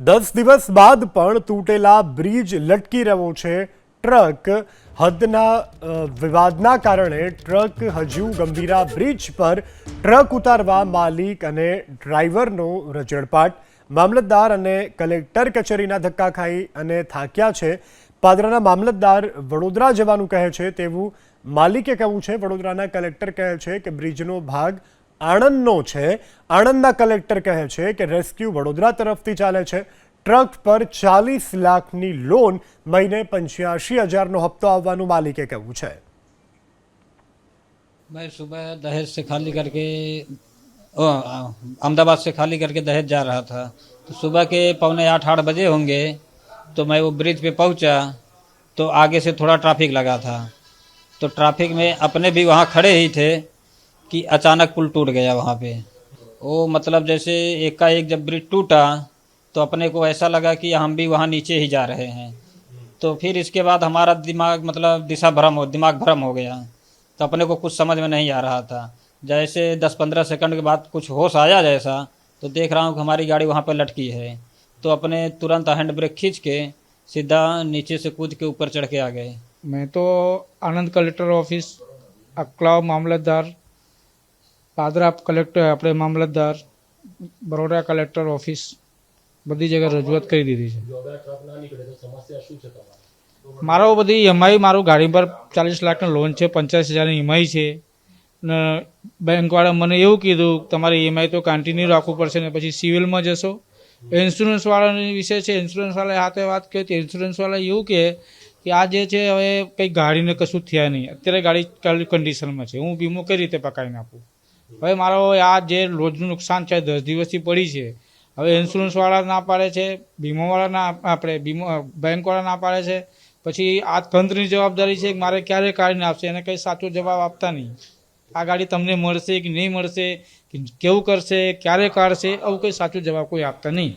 10 દિવસ બાદ પણ તૂટેલા બ્રિજ લટકી રહ્યો છે ટ્રક હદના વિવાદના કારણે ટ્રક હજુ ગંભીરા બ્રિજ પર ટ્રક ઉતારવા માલિક અને ડ્રાઈવરનો રજળપાટ મામલતદાર અને કલેક્ટર કચેરીના ધક્કા ખાઈ અને થાક્યા છે। પાદરાના મામલતદાર વડોદરા જવાનું કહે છે તેવું માલિકે કહ્યું છે। વડોદરાના કલેક્ટર કહે છે કે બ્રિજનો ભાગ આણંદનો છે। આણંદના કલેક્ટર કહે છે કે રેસ્ક્યુ વડોદરા તરફથી ચાલે છે। ટ્રક પર 40 લાખની લોન મહિને 85,000નો હપ્તો આવવાનું માલિકે કહ્યું છે। मैं सुबह दहेज से खाली करके अहमदाबाद से खाली करके दहेज जा रहा था, तो सुबह के 7:45-8 बजे होंगे तो मैं वो ब्रिज पे पहुंचा तो आगे से थोड़ा ट्रैफिक लगा था। तो ट्रैफिक में अपने भी वहाँ खड़े ही थे कि अचानक पुल टूट गया वहाँ पे। वो मतलब जैसे एक का एक जब ब्रिज टूटा तो अपने को ऐसा लगा कि हम भी वहाँ नीचे ही जा रहे हैं। तो फिर इसके बाद हमारा दिमाग मतलब दिमाग भ्रम हो गया। तो अपने को कुछ समझ में नहीं आ रहा था। जैसे 10-15 सेकंड के बाद कुछ होश आया जैसा, तो देख रहा हूँ कि हमारी गाड़ी वहाँ पर लटकी है। तो अपने तुरंत हैंड ब्रेक खींच के सीधा नीचे से कूद के ऊपर चढ़ के आ गए। मैं तो आनंद कलेक्टर ऑफिस, अकलाव मामलतदार, पादरा कलेक्टर अपने मामलतदार, बड़ोदरा कलेक्टर ऑफिस बधी जगह रजूआत कर दीधी है। मारो बधी ईएमआई मारू गाड़ी पर 40 लाख लोन है, 85,000 ईएमआई है। बेंकवाड़ा मैंने एवं कीधु तमारे ईएमआई तो कंटिन्यू राखवू पड़शे ने पछी सिविल में जशो। इन्श्योरन्स वाला विषय है, इन्श्योरन्स वाला हाथे बात करी तो इन्श्योरन्स वाला एवं कहे कि आ जे छे हवे कई गाड़ी ने कशुं थया नहीं, अत्यारे गाड़ी कंडीशन में है, हूँ वीमो कई रीते पकाई नाखूँ। हवे मारो आ जे रोजनुं नुकसान है 10 दिवसथी पड़ी है, हवे इन्श्योरन्स वाला ना पाड़े छे, वीमो वाला ना आपणे वीमो बैंक वाला ना पाड़े छे। पछी आ तंत्रनी जवाबदारी है कि मारे क्यारे काढीने आपशे, एने कई साचो जवाब आपता नहीं। आ गाड़ी तमने मळशे कि नहीं मळशे, केवुं करशे, क्यारे काढशे, आवुं कई साचो जवाब कोई आपता नहीं।